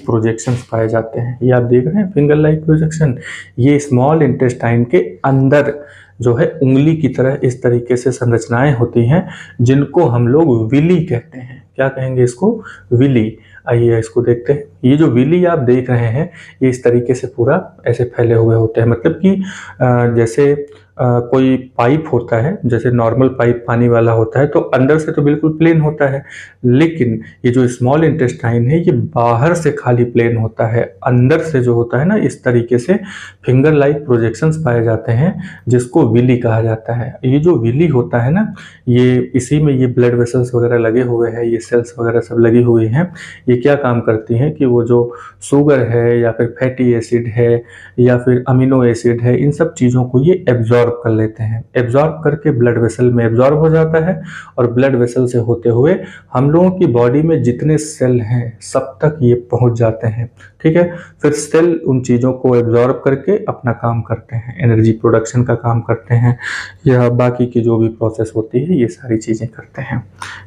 Projections पाए जाते हैं। ये आप देख रहे हैं फिंगर लाइक प्रोजेक्शन, ये स्मॉल इंटेस्टाइन के अंदर जो है उंगली की तरह इस तरीके से संरचनाएं होती हैं जिनको हम लोग विली कहते हैं। क्या कहेंगे इसको? विली। आइए इसको देखते हैं। ये जो विली आप देख रहे हैं ये इस तरीके से पूरा ऐसे फैले हुए होते हैं, मतलब कि जैसे कोई पाइप होता है, जैसे नॉर्मल पाइप पानी वाला होता है तो अंदर से तो बिल्कुल प्लेन होता है, लेकिन ये जो स्मॉल इंटेस्टाइन है ये बाहर से खाली प्लेन होता है, अंदर से जो होता है ना इस तरीके से फिंगर लाइक प्रोजेक्शंस पाए जाते हैं जिसको विली कहा जाता है। ये जो विली होता है ना, ये इसी में ये ब्लड वेसल्स वगैरह लगे हुए हैं, ये सेल्स वगैरह सब लगी हुई हैं। ये क्या काम करती हैं कि वो जो शुगर है या फिर फैटी एसिड है या फिर अमीनो एसिड है, इन सब चीज़ों को ये एब्जॉर्ब कर लेते हैं। एब्जॉर्ब करके ब्लड वेसल में एब्जॉर्ब हो जाता है और ब्लड वेसल से होते हुए हम लोगों की बॉडी में जितने सेल हैं सब तक ये पहुंच जाते हैं। ठीक है, फिर सेल उन चीज़ों को एब्जॉर्ब करके अपना काम करते हैं, एनर्जी प्रोडक्शन का काम करते हैं या बाकी की जो भी प्रोसेस होती है ये सारी चीज़ें करते हैं।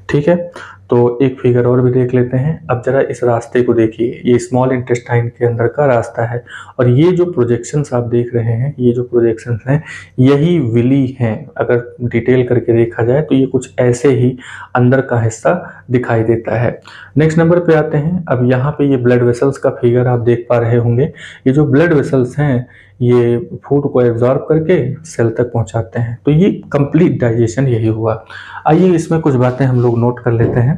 ठीक है, तो एक फिगर और भी देख लेते हैं। अब जरा इस रास्ते को देखिए, ये स्मॉल इंटेस्टाइन के अंदर का रास्ता है और ये जो प्रोजेक्शंस आप देख रहे हैं, ये जो प्रोजेक्शंस हैं यही विली हैं। अगर डिटेल करके देखा जाए तो ये कुछ ऐसे ही अंदर का हिस्सा दिखाई देता है। नेक्स्ट नंबर पे आते हैं। अब यहाँ पे ये ब्लड वेसल्स का फिगर आप देख पा रहे होंगे। ये जो ब्लड वेसल्स हैं ये फूड को एब्जॉर्ब करके सेल तक पहुंचाते हैं, तो ये कंप्लीट डाइजेशन यही हुआ। आइए इसमें कुछ बातें हम लोग नोट कर लेते हैं।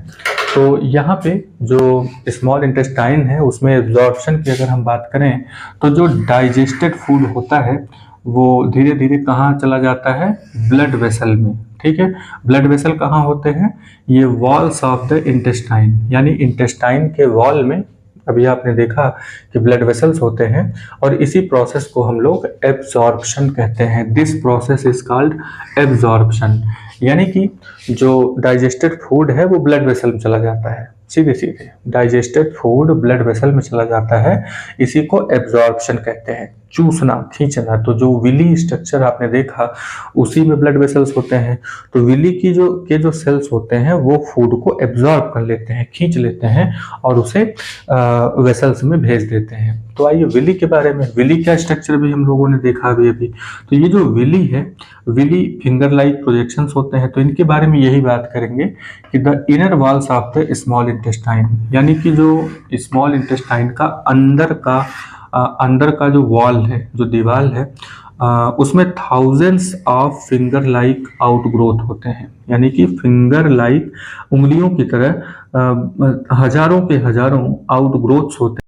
तो यहाँ पे जो स्मॉल इंटेस्टाइन है उसमें एब्जॉर्प्शन की अगर हम बात करें तो जो डाइजेस्टेड फूड होता है वो धीरे धीरे कहाँ चला जाता है? ब्लड वेसल में। ठीक है, ब्लड वेसल कहाँ होते हैं? ये वॉल्स ऑफ द इंटेस्टाइन, यानी इंटेस्टाइन के वॉल में अभी आपने देखा कि ब्लड वेसल्स होते हैं और इसी प्रोसेस को हम लोग एब्जॉर्प्शन कहते हैं। This process is called absorption, यानी कि जो डाइजेस्टेड फूड है वो ब्लड वेसल में चला जाता है, सीधे सीधे डाइजेस्टेड फूड ब्लड वेसल में चला जाता है, इसी को एब्जॉर्प्शन कहते हैं, चूसना, खींचना। तो जो विली स्ट्रक्चर आपने देखा उसी में ब्लड वेसल्स होते हैं, तो विली की जो सेल्स होते हैं वो फूड को एब्जॉर्ब कर लेते हैं, खींच लेते हैं और उसे वेसल्स में भेज देते हैं। तो आइए विली के बारे में, विली का स्ट्रक्चर भी हम लोगों ने देखा अभी। तो ये जो विली है, विली फिंगर लाइक प्रोजेक्शंस होते हैं, तो इनके बारे में यही बात करेंगे कि the inner walls of the small intestine, यानी कि जो स्मॉल इंटेस्टाइन का अंदर का जो वॉल है, जो दीवार है, उसमें thousands of finger like outgrowth होते हैं, यानी कि फिंगर लाइक उंगलियों की तरह हजारों के हजारों आउटग्रोथ्स होते हैं।